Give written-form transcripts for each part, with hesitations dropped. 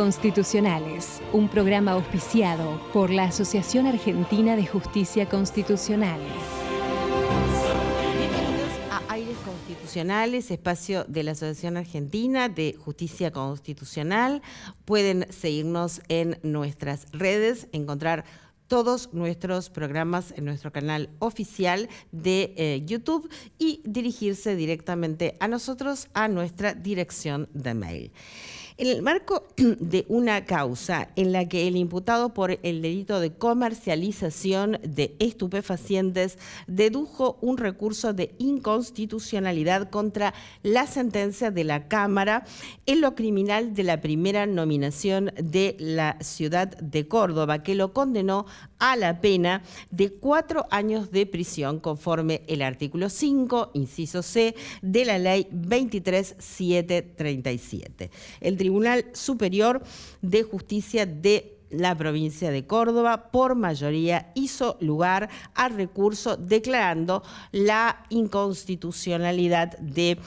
Constitucionales, un programa auspiciado por la Asociación Argentina de Justicia Constitucional. Bienvenidos a Aires Constitucionales, espacio de la Asociación Argentina de Justicia Constitucional. Pueden seguirnos en nuestras redes, encontrar todos nuestros programas en nuestro canal oficial de YouTube y dirigirse directamente a nosotros, a nuestra dirección de mail. En el marco de una causa en la que el imputado por el delito de comercialización de estupefacientes dedujo un recurso de inconstitucionalidad contra la sentencia de la Cámara en lo criminal de la primera nominación de la ciudad de Córdoba, que lo condenó a la pena de 4 años de prisión conforme el artículo 5, inciso C, de la ley 23.737. El Tribunal Superior de Justicia de la provincia de Córdoba, por mayoría, hizo lugar al recurso declarando la inconstitucionalidad de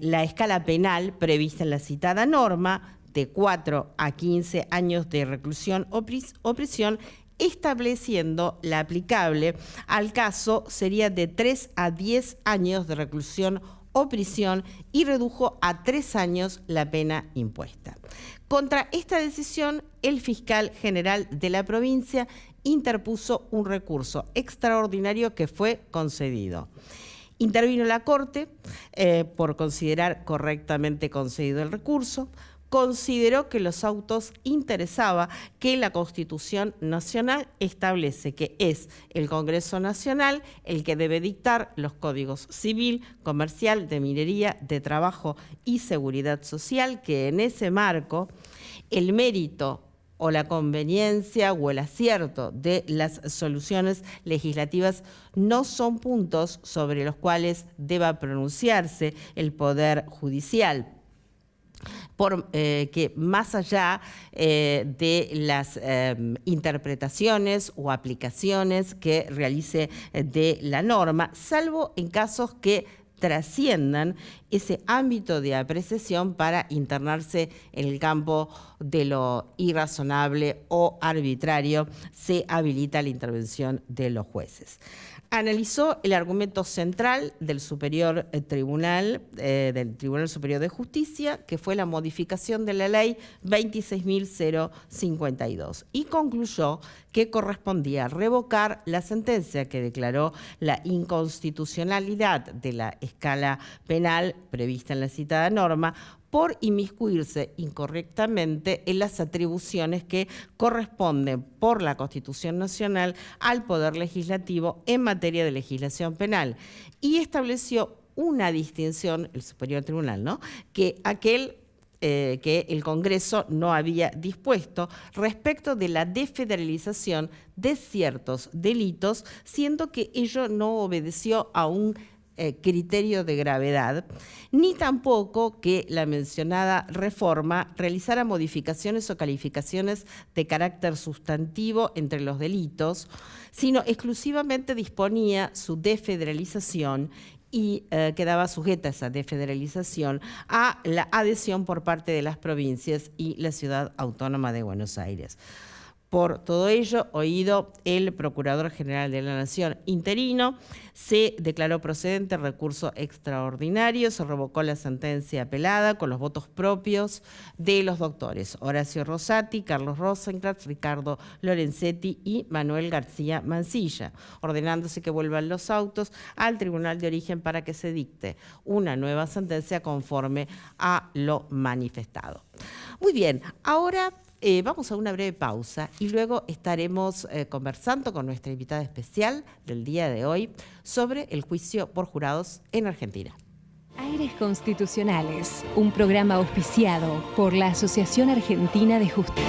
la escala penal prevista en la citada norma de 4 a 15 años de reclusión o prisión, estableciendo la aplicable al caso sería de 3 a 10 años de reclusión o prisión y redujo a 3 años la pena impuesta. Contra esta decisión, el fiscal general de la provincia interpuso un recurso extraordinario que fue concedido. Intervino la Corte por considerar correctamente concedido el recurso. Consideró que los autos interesaba que la Constitución Nacional establece que es el Congreso Nacional el que debe dictar los códigos civil, comercial, de minería, de trabajo y seguridad social, que en ese marco el mérito o la conveniencia o el acierto de las soluciones legislativas no son puntos sobre los cuales deba pronunciarse el Poder Judicial, que más allá de las interpretaciones o aplicaciones que realice de la norma, salvo en casos que trasciendan ese ámbito de apreciación para internarse en el campo de lo irrazonable o arbitrario, se habilita la intervención de los jueces. Analizó el argumento central del del Tribunal Superior de Justicia, que fue la modificación de la ley 26.052, y concluyó que correspondía revocar la sentencia que declaró la inconstitucionalidad de la escala penal prevista en la citada norma por inmiscuirse incorrectamente en las atribuciones que corresponden por la Constitución Nacional al Poder Legislativo en materia de legislación penal, y estableció una distinción, el Superior Tribunal, ¿no?, que el Congreso no había dispuesto respecto de la desfederalización de ciertos delitos, siendo que ello no obedeció a un criterio de gravedad, ni tampoco que la mencionada reforma realizara modificaciones o calificaciones de carácter sustantivo entre los delitos, sino exclusivamente disponía su desfederalización y quedaba sujeta esa desfederalización a la adhesión por parte de las provincias y la Ciudad Autónoma de Buenos Aires. Por todo ello, oído el Procurador General de la Nación interino, se declaró procedente el recurso extraordinario, se revocó la sentencia apelada con los votos propios de los doctores Horacio Rosati, Carlos Rosenkratz, Ricardo Lorenzetti y Manuel García Mansilla, ordenándose que vuelvan los autos al Tribunal de Origen para que se dicte una nueva sentencia conforme a lo manifestado. Muy bien, ahora vamos a una breve pausa y luego estaremos conversando con nuestra invitada especial del día de hoy sobre el juicio por jurados en Argentina. Aires Constitucionales, un programa auspiciado por la Asociación Argentina de Justicia.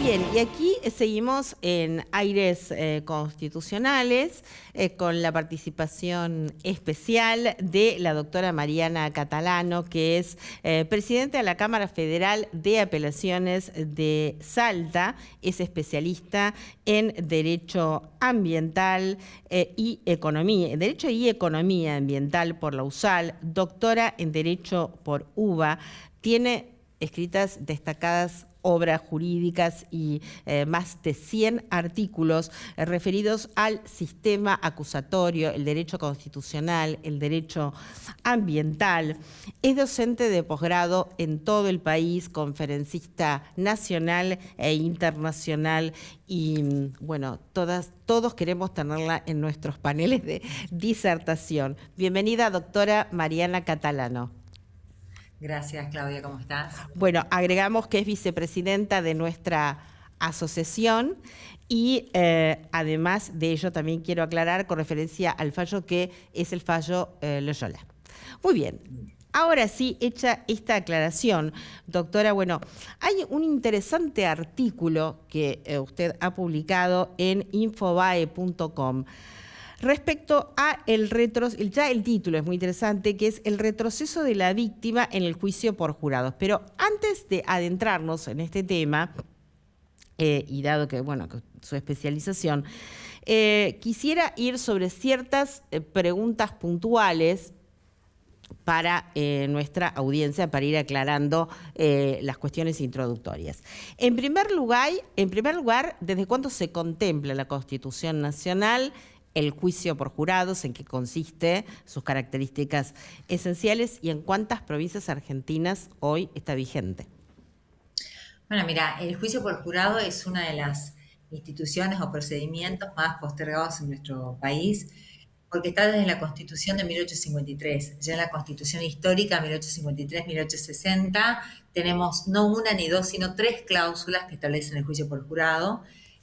Bien, y aquí seguimos en aires constitucionales con la participación especial de la doctora Mariana Catalano, que es presidenta de la Cámara Federal de Apelaciones de Salta, es especialista en Derecho Ambiental y Economía, Derecho y Economía Ambiental por la USAL, doctora en Derecho por UBA, tiene escritas destacadas obras jurídicas y más de 100 artículos referidos al sistema acusatorio, el derecho constitucional, el derecho ambiental. Es docente de posgrado en todo el país, conferencista nacional e internacional y, bueno, todos queremos tenerla en nuestros paneles de disertación. Bienvenida, doctora Mariana Catalano. Gracias, Claudia, ¿cómo estás? Bueno, agregamos que es vicepresidenta de nuestra asociación y además de ello también quiero aclarar con referencia al fallo que es el fallo Loyola. Muy bien. Ahora sí, hecha esta aclaración, doctora, bueno, hay un interesante artículo que usted ha publicado en infobae.com respecto a ya el título es muy interesante, que es el retroceso de la víctima en el juicio por jurados. Pero antes de adentrarnos en este tema, y dado que, bueno, su especialización, quisiera ir sobre ciertas preguntas puntuales para nuestra audiencia, para ir aclarando las cuestiones introductorias. En primer lugar, ¿desde cuándo se contempla la Constitución Nacional el juicio por jurados, en qué consiste, sus características esenciales y en cuántas provincias argentinas hoy está vigente? Bueno, mira, el juicio por jurado es una de las instituciones o procedimientos más postergados en nuestro país, porque está desde la Constitución de 1853. Ya en la Constitución histórica 1853-1860 tenemos no una ni dos, sino 3 cláusulas que establecen el juicio por jurado.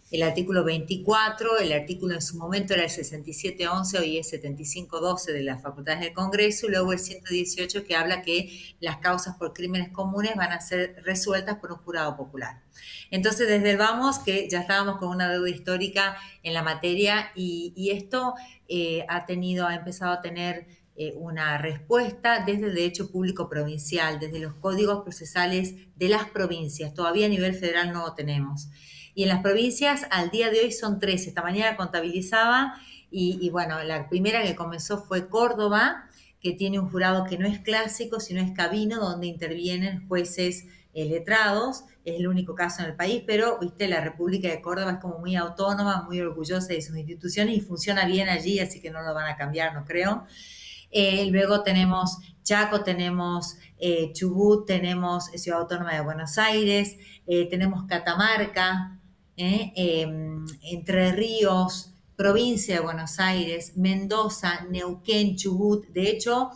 El artículo 24, el artículo en su momento era el 6711, hoy es 7512 de las facultades del Congreso, y luego el 118 que habla que las causas por crímenes comunes van a ser resueltas por un jurado popular. Entonces, desde el vamos, que ya estábamos con una deuda histórica en la materia y esto ha empezado a tener una respuesta desde el derecho público provincial, desde los códigos procesales de las provincias. Todavía a nivel federal no lo tenemos. Y en las provincias al día de hoy son 13. Esta mañana contabilizaba y bueno, la primera que comenzó fue Córdoba, que tiene un jurado que no es clásico, sino es cabino, donde intervienen jueces letrados. Es el único caso en el país, pero viste, la República de Córdoba es como muy autónoma, muy orgullosa de sus instituciones y funciona bien allí, así que no lo van a cambiar, no creo. Luego tenemos Chaco, tenemos Chubut, tenemos Ciudad Autónoma de Buenos Aires, tenemos Catamarca, Entre Ríos, provincia de Buenos Aires, Mendoza, Neuquén, Chubut. De hecho,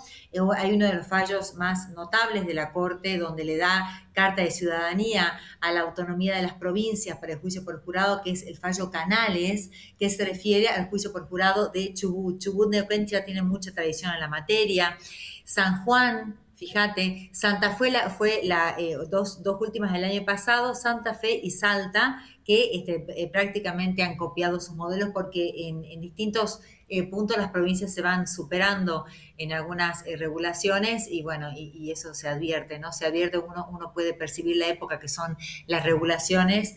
hay uno de los fallos más notables de la Corte donde le da carta de ciudadanía a la autonomía de las provincias para el juicio por jurado, que es el fallo Canales, que se refiere al juicio por jurado de Chubut. Chubut, Neuquén ya tiene mucha tradición en la materia. San Juan, fíjate, Santa Fe fue dos últimas del año pasado, Santa Fe y Salta, que prácticamente han copiado sus modelos porque en distintos puntos las provincias se van superando en algunas regulaciones y bueno, y eso se advierte, ¿no? Se advierte, uno puede percibir la época que son las regulaciones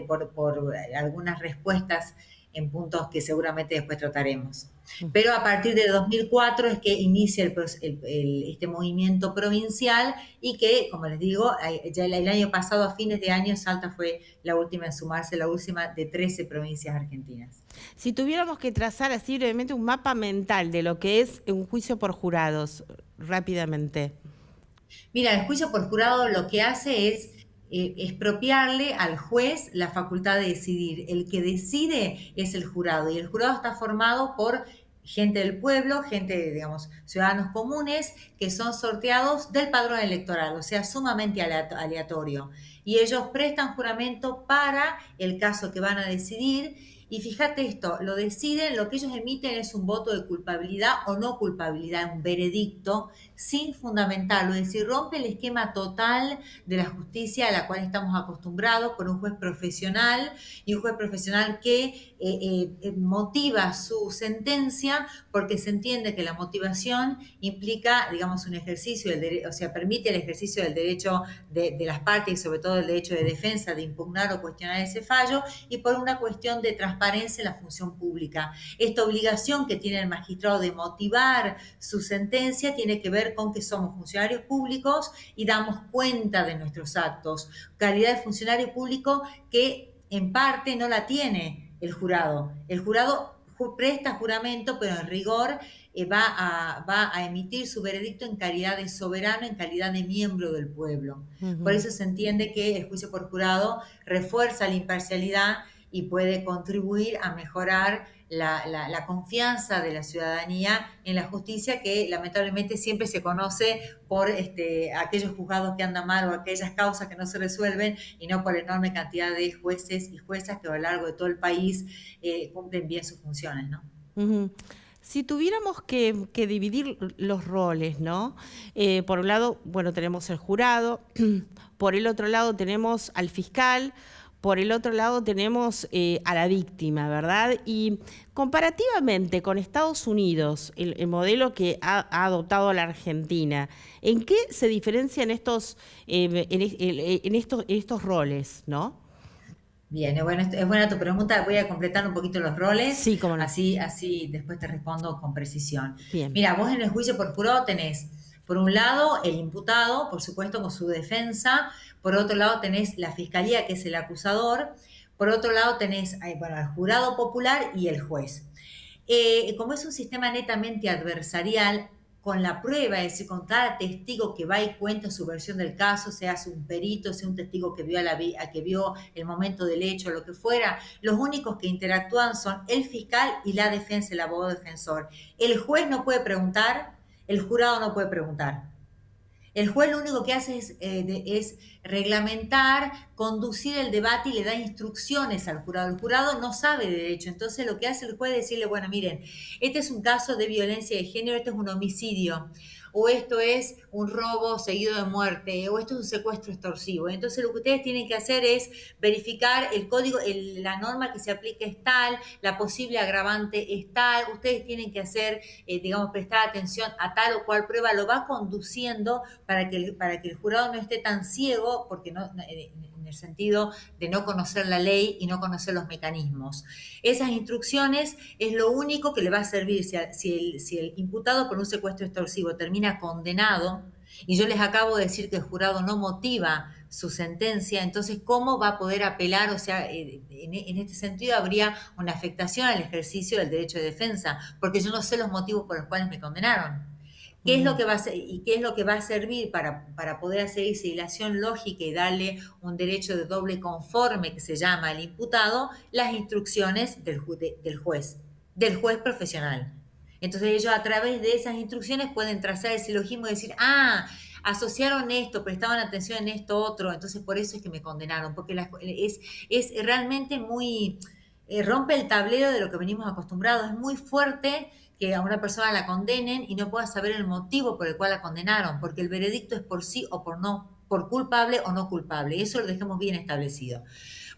por algunas respuestas en puntos que seguramente después trataremos. Pero a partir de 2004 es que inicia este movimiento provincial y que, como les digo, ya el año pasado, a fines de año, Salta fue la última en sumarse, la última de 13 provincias argentinas. Si tuviéramos que trazar así brevemente un mapa mental de lo que es un juicio por jurados, rápidamente. Mira, el juicio por jurado lo que hace es expropiarle al juez la facultad de decidir. El que decide es el jurado y el jurado está formado por gente del pueblo, gente, digamos, ciudadanos comunes que son sorteados del padrón electoral, o sea, sumamente aleatorio. Y ellos prestan juramento para el caso que van a decidir y fíjate esto, lo deciden, lo que ellos emiten es un voto de culpabilidad o no culpabilidad, un veredicto sin fundamentarlo, es decir, rompe el esquema total de la justicia a la cual estamos acostumbrados por un juez profesional y un juez profesional que motiva su sentencia porque se entiende que la motivación implica, digamos, un ejercicio del derecho, o sea, permite el ejercicio del derecho de las partes y sobre todo el derecho de defensa de impugnar o cuestionar ese fallo y por una cuestión de transparencia en la función pública. Esta obligación que tiene el magistrado de motivar su sentencia tiene que ver con que somos funcionarios públicos y damos cuenta de nuestros actos. Calidad de funcionario público que en parte no la tiene el jurado. El jurado presta juramento, pero en rigor va a emitir su veredicto en calidad de soberano, en calidad de miembro del pueblo. Por eso se entiende que el juicio por jurado refuerza la imparcialidad y puede contribuir a mejorar la confianza de la ciudadanía en la justicia, que lamentablemente siempre se conoce por aquellos juzgados que andan mal o aquellas causas que no se resuelven y no por la enorme cantidad de jueces y juezas que a lo largo de todo el país cumplen bien sus funciones, ¿no? Si tuviéramos que dividir los roles, ¿no? Por un lado, bueno, tenemos el jurado, por el otro lado tenemos al fiscal, por el otro lado tenemos a la víctima, ¿verdad? Y comparativamente con Estados Unidos, el modelo que ha adoptado la Argentina, ¿en qué se diferencian estos roles, no? Bien, es buena tu pregunta. Voy a completar un poquito los roles. Sí, cómo no. Así después te respondo con precisión. Bien. Mira, vos en el juicio por jurado tenés, por un lado, el imputado, por supuesto, con su defensa. Por otro lado, tenés la fiscalía, que es el acusador. Por otro lado, tenés al jurado popular y el juez. Como es un sistema netamente adversarial, con la prueba, es decir, con cada testigo que va y cuenta su versión del caso, sea un perito, sea un testigo que vio el momento del hecho, lo que fuera, los únicos que interactúan son el fiscal y la defensa, el abogado defensor. El juez no puede preguntar, el jurado no puede preguntar. El juez lo único que hace es reglamentar, conducir el debate y le da instrucciones al jurado. El jurado no sabe de derecho, entonces lo que hace el juez es decirle, bueno, miren, este es un caso de violencia de género, este es un homicidio, o esto es un robo seguido de muerte, o esto es un secuestro extorsivo. Entonces lo que ustedes tienen que hacer es verificar el código, la norma que se aplica es tal, la posible agravante es tal, ustedes tienen que hacer, prestar atención a tal o cual prueba, lo va conduciendo para que el jurado no esté tan ciego, porque no, en el sentido de no conocer la ley y no conocer los mecanismos. Esas instrucciones es lo único que le va a servir si el imputado por un secuestro extorsivo termina condenado, y yo les acabo de decir que el jurado no motiva su sentencia, entonces ¿cómo va a poder apelar? O sea, en este sentido habría una afectación al ejercicio del derecho de defensa, porque yo no sé los motivos por los cuales me condenaron. ¿Qué es lo que va a hacer, y qué es lo que va a servir para poder hacer esa hilación lógica y darle un derecho de doble conforme que se llama al imputado? Las instrucciones del juez profesional. Entonces ellos a través de esas instrucciones pueden trazar el silogismo y decir, asociaron esto, prestaban atención en esto otro, entonces por eso es que me condenaron, porque es realmente muy, rompe el tablero de lo que venimos acostumbrados, es muy fuerte que a una persona la condenen y no pueda saber el motivo por el cual la condenaron, porque el veredicto es por sí o por no, por culpable o no culpable, eso lo dejemos bien establecido.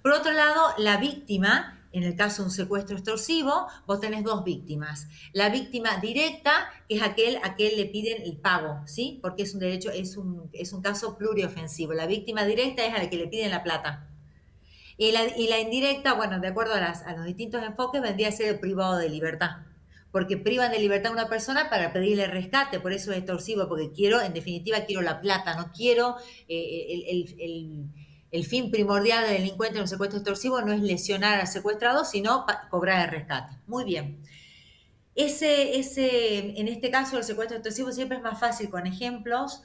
Por otro lado, la víctima, en el caso de un secuestro extorsivo, vos tenés dos víctimas. La víctima directa, que es aquel a quien le piden el pago, ¿sí? Porque es un derecho, es un caso pluriofensivo. La víctima directa es a la que le piden la plata. Y la indirecta, bueno, de acuerdo a los distintos enfoques, vendría a ser el privado de libertad. Porque privan de libertad a una persona para pedirle rescate, por eso es extorsivo, porque en definitiva quiero la plata, no quiero el fin primordial del delincuente en un secuestro extorsivo no es lesionar al secuestrado, sino cobrar el rescate. Muy bien. En este caso, el secuestro extorsivo siempre es más fácil con ejemplos.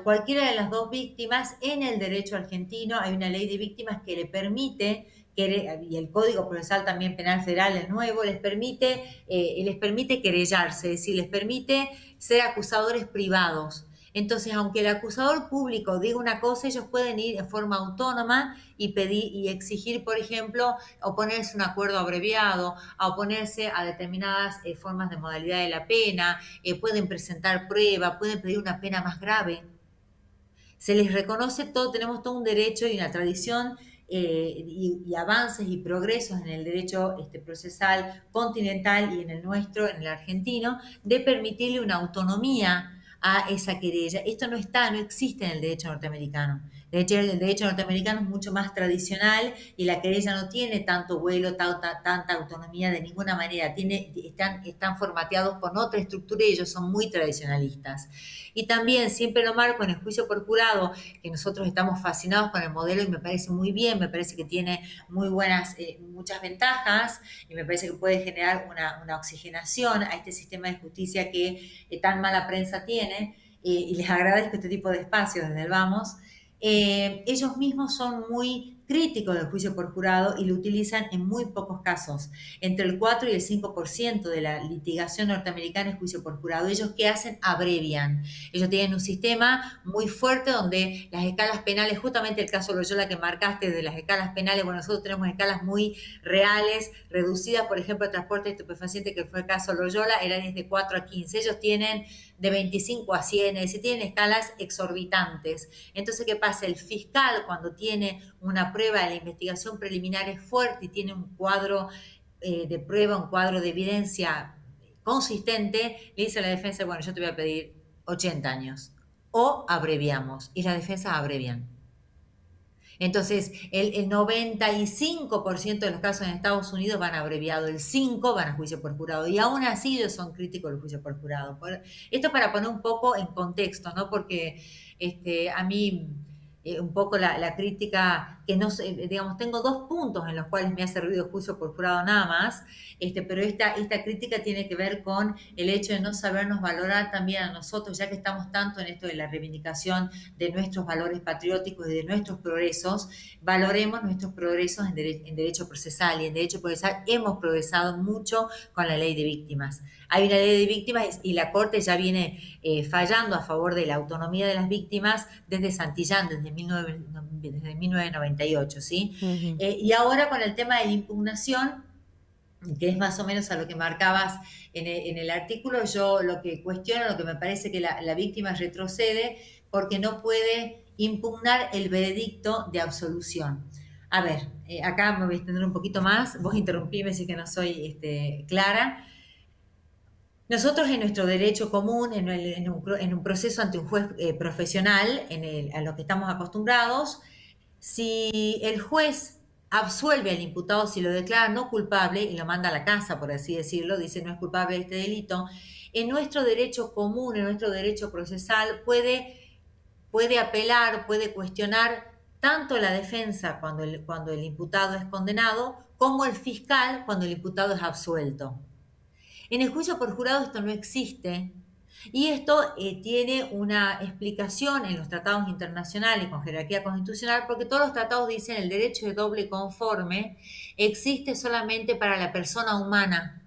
Cualquiera de las dos víctimas, en el derecho argentino hay una ley de víctimas que le permite, y el Código Procesal también Penal Federal, el nuevo, les permite querellarse, es decir, les permite ser acusadores privados. Entonces, aunque el acusador público diga una cosa, ellos pueden ir en forma autónoma y pedir y exigir, por ejemplo, oponerse a un acuerdo abreviado, a oponerse a determinadas formas de modalidad de la pena, pueden presentar prueba, pueden pedir una pena más grave. Se les reconoce todo, tenemos todo un derecho y una tradición y avances y progresos en el derecho procesal continental y en el nuestro, en el argentino, de permitirle una autonomía a esa querella. Esto no existe en el derecho norteamericano. De hecho, el derecho norteamericano es mucho más tradicional y la querella no tiene tanto vuelo, tanta autonomía de ninguna manera. Están formateados con otra estructura y ellos son muy tradicionalistas. Y también siempre lo marco en el juicio por jurado, que nosotros estamos fascinados con el modelo y me parece muy bien, me parece que tiene muchas ventajas y me parece que puede generar una oxigenación a este sistema de justicia que tan mala prensa tiene, y les agradezco este tipo de espacios desde el Vamos. Ellos mismos son muy críticos del juicio por jurado y lo utilizan en muy pocos casos. Entre el 4 y el 5% de la litigación norteamericana es juicio por jurado. ¿Ellos qué hacen? Abrevian. Ellos tienen un sistema muy fuerte donde las escalas penales, justamente el caso Loyola que marcaste de las escalas penales, bueno, nosotros tenemos escalas muy reales, reducidas, por ejemplo, el transporte de estupefacientes, que fue el caso Loyola, era desde 4 a 15. Ellos tienen de 25 a 100, es decir, tienen escalas exorbitantes. Entonces, ¿qué pasa? El fiscal, cuando tiene una prueba de la investigación preliminar es fuerte y tiene un cuadro de prueba, un cuadro de evidencia consistente, le dice a la defensa, bueno, yo te voy a pedir 80 años. O abreviamos, y la defensa abrevian. Entonces, el 95% de los casos en Estados Unidos van abreviado, el 5% van a juicio por jurado, y aún así ellos son críticos del juicio por jurado. Esto para poner un poco en contexto, ¿no? Porque a mí un poco la crítica, que no sé, digamos, tengo 2 puntos en los cuales me hace ruido el juicio por jurado nada más, pero esta crítica tiene que ver con el hecho de no sabernos valorar también a nosotros, ya que estamos tanto en esto de la reivindicación de nuestros valores patrióticos y de nuestros progresos, valoremos nuestros progresos en derecho procesal, y en derecho procesal hemos progresado mucho con la ley de víctimas. Hay una ley de víctimas y la Corte ya viene fallando a favor de la autonomía de las víctimas desde Santillán, desde 1998, ¿sí? Uh-huh. Y ahora con el tema de la impugnación, que es más o menos a lo que marcabas en el artículo, yo lo que cuestiono, lo que me parece que la víctima retrocede porque no puede impugnar el veredicto de absolución. A ver, acá me voy a extender un poquito más, vos interrumpime si que no soy clara. Nosotros en nuestro derecho común, en un proceso ante un juez profesional, a lo que estamos acostumbrados, si el juez absuelve al imputado, si lo declara no culpable y lo manda a la casa, por así decirlo, dice no es culpable de este delito, en nuestro derecho común, en nuestro derecho procesal, puede apelar, puede cuestionar tanto la defensa cuando el imputado es condenado, como el fiscal cuando el imputado es absuelto. En el juicio por jurado esto no existe, y esto tiene una explicación en los tratados internacionales con jerarquía constitucional, porque todos los tratados dicen el derecho de doble conforme existe solamente para la persona humana.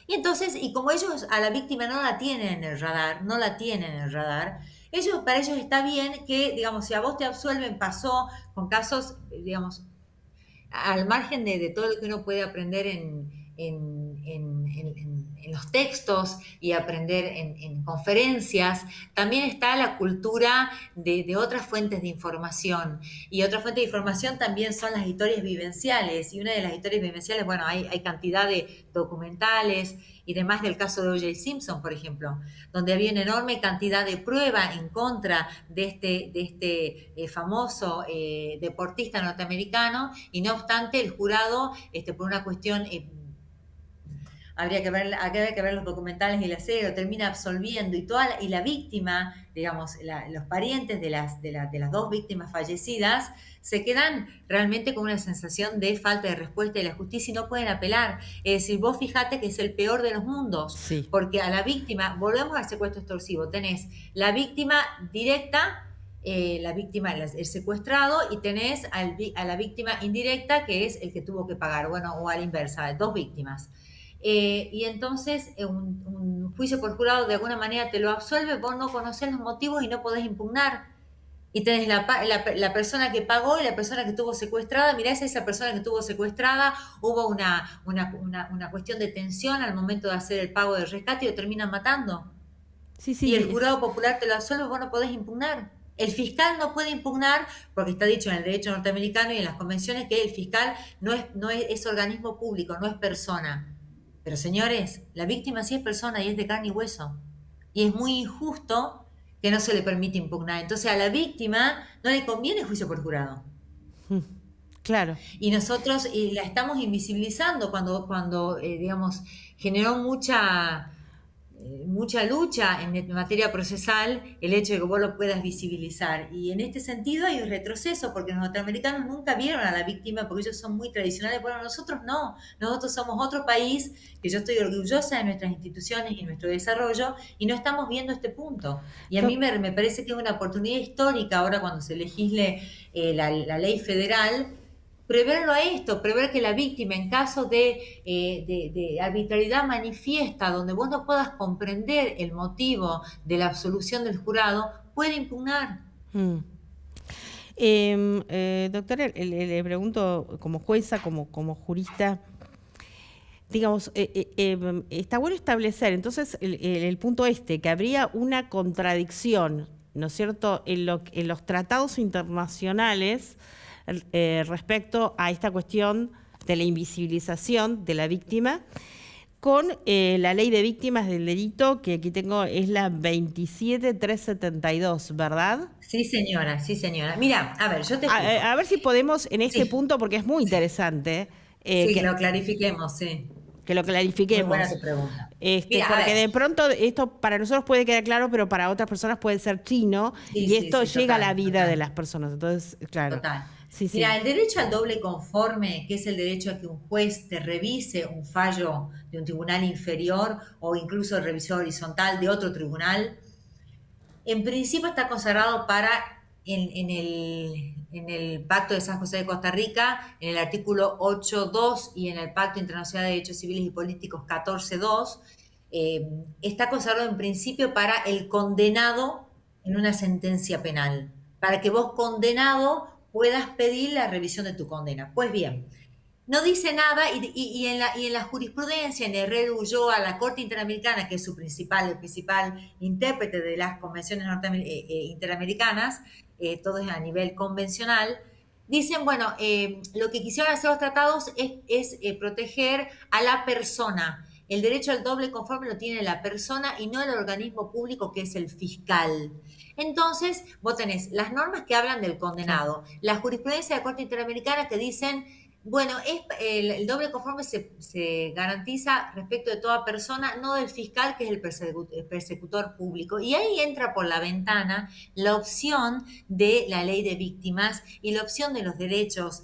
Y entonces, y como ellos a la víctima no la tienen en el radar, para ellos está bien que, digamos, si a vos te absuelven, pasó con casos, digamos, al margen de todo lo que uno puede aprender en los textos y aprender en conferencias, también está la cultura de otras fuentes de información. Y otra fuente de información también son las historias vivenciales. Y una de las historias vivenciales, bueno, hay cantidad de documentales y demás del caso de O.J. Simpson, por ejemplo, donde había una enorme cantidad de prueba en contra de este famoso deportista norteamericano, y no obstante el jurado, por una cuestión, habría que ver los documentales y la serie, lo termina absolviendo, y la víctima, digamos, los parientes de las 2 víctimas fallecidas se quedan realmente con una sensación de falta de respuesta de la justicia y no pueden apelar. Es decir, vos fijate que es el peor de los mundos, sí, porque a la víctima, volvemos al secuestro extorsivo, tenés la víctima directa, el secuestrado, y tenés a la víctima indirecta, que es el que tuvo que pagar, bueno, o a la inversa, 2 víctimas. y entonces un juicio por jurado de alguna manera te lo absuelve, vos no conocés los motivos y no podés impugnar. Y tenés la persona que pagó y la persona que estuvo secuestrada. Mirá, esa persona que estuvo secuestrada, hubo una cuestión de tensión al momento de hacer el pago del rescate y lo terminan matando. Sí, Y el sí. jurado popular te lo absuelve, vos no podés impugnar. El fiscal no puede impugnar, porque está dicho en el derecho norteamericano y en las convenciones que el fiscal es organismo público, no es persona. Pero señores, la víctima sí es persona y es de carne y hueso. Y es muy injusto que no se le permite impugnar. Entonces a la víctima no le conviene juicio por jurado. Claro. Y nosotros la estamos invisibilizando cuando digamos, generó mucha lucha en materia procesal el hecho de que vos lo puedas visibilizar. Y en este sentido hay un retroceso, porque los norteamericanos nunca vieron a la víctima, porque ellos son muy tradicionales. Bueno, nosotros no. Nosotros somos otro país, que yo estoy orgullosa de nuestras instituciones y nuestro desarrollo, y no estamos viendo este punto. Y a mí me parece que es una oportunidad histórica ahora cuando se legisle la ley federal, preverlo a esto, prever que la víctima en caso de arbitrariedad manifiesta, donde vos no puedas comprender el motivo de la absolución del jurado, puede impugnar. Doctora, le pregunto como jueza, como jurista, digamos, está bueno establecer entonces el punto que habría una contradicción, ¿no es cierto?, en los tratados internacionales respecto a esta cuestión de la invisibilización de la víctima con la ley de víctimas del delito, que aquí tengo, es la 27372, ¿verdad? Sí, señora, sí, señora. Mira, a ver, yo te explico. A ver si podemos en este punto, porque es muy interesante. Que lo clarifiquemos, sí. Que lo clarifiquemos. Muy buena tu pregunta. Mira, porque de pronto esto para nosotros puede quedar claro, pero para otras personas puede ser chino, y esto llega a la vida de las personas. Entonces, claro. Total. Sí, sí. Mira, el derecho al doble conforme, que es el derecho a que un juez te revise un fallo de un tribunal inferior o incluso revisión horizontal de otro tribunal, en principio está consagrado en el Pacto de San José de Costa Rica, en el artículo 8.2 y en el Pacto Internacional de Derechos Civiles y Políticos 14.2, está consagrado en principio para el condenado en una sentencia penal, para que vos condenado puedas pedir la revisión de tu condena. Pues bien, no dice nada y en la jurisprudencia, en Herrera Ulloa, la Corte Interamericana, que es el principal intérprete de las convenciones interamericanas, todo es a nivel convencional, dicen, bueno, lo que quisieron hacer los tratados es proteger a la persona. El derecho al doble conforme lo tiene la persona y no el organismo público que es el fiscal. Entonces, vos tenés las normas que hablan del condenado, la jurisprudencia de la Corte Interamericana que dicen, bueno, el doble conforme se garantiza respecto de toda persona, no del fiscal, que es el persecutor público. Y ahí entra por la ventana la opción de la ley de víctimas y la opción de los derechos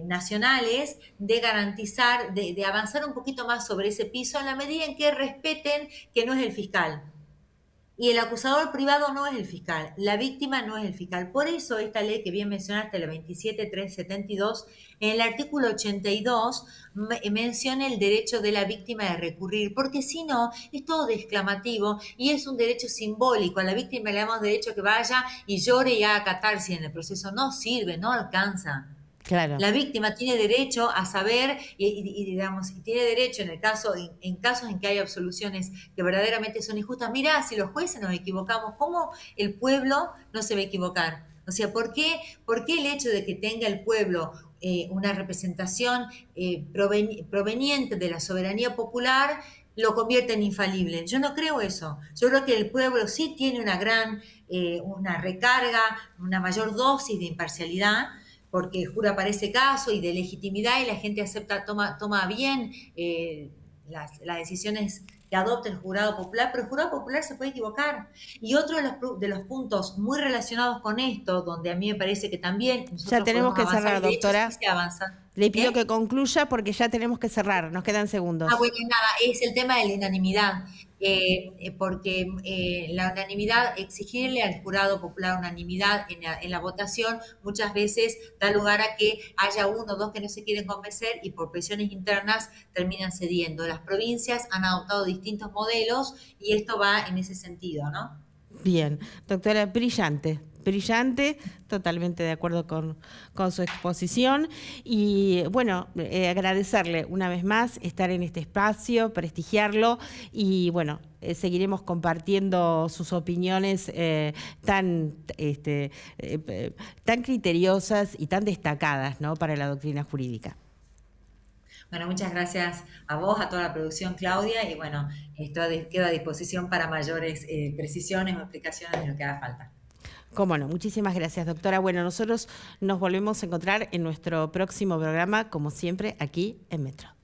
nacionales de garantizar, de avanzar un poquito más sobre ese piso en la medida en que respeten que no es el fiscal. Y el acusador privado no es el fiscal, la víctima no es el fiscal. Por eso esta ley que bien mencionaste, la 27372, en el artículo 82 menciona el derecho de la víctima de recurrir, porque si no, es todo exclamativo y es un derecho simbólico. A la víctima le damos derecho a que vaya y llore y haga catarsis en el proceso. No sirve, no alcanza. Claro. La víctima tiene derecho a saber y tiene derecho en casos en que hay absoluciones que verdaderamente son injustas. Mirá, si los jueces nos equivocamos, ¿cómo el pueblo no se va a equivocar? O sea, ¿por qué el hecho de que tenga el pueblo una representación proveniente de la soberanía popular lo convierte en infalible? Yo no creo eso. Yo creo que el pueblo sí tiene una recarga, una mayor dosis de imparcialidad, porque jura para ese caso y de legitimidad y la gente toma bien las decisiones que adopta el jurado popular, pero el jurado popular se puede equivocar. Y otro de los puntos muy relacionados con esto, donde a mí me parece que también ya tenemos que cerrar, doctora. Sí se avanza. Le pido que concluya porque ya tenemos que cerrar, nos quedan segundos. Bueno, nada, es el tema de la unanimidad. porque la unanimidad, exigirle al jurado popular unanimidad en la votación, muchas veces da lugar a que haya uno o dos que no se quieren convencer y por presiones internas terminan cediendo. Las provincias han adoptado distintos modelos y esto va en ese sentido, ¿no? Bien, doctora, brillante, brillante, totalmente de acuerdo con su exposición y bueno, agradecerle una vez más estar en este espacio, prestigiarlo y bueno, seguiremos compartiendo sus opiniones tan criteriosas y tan destacadas, ¿no?, para la doctrina jurídica. Bueno, muchas gracias a vos, a toda la producción, Claudia, y bueno, esto queda a disposición para mayores precisiones o explicaciones de lo que haga falta. Cómo no, muchísimas gracias, doctora. Bueno, nosotros nos volvemos a encontrar en nuestro próximo programa, como siempre, aquí en Metro.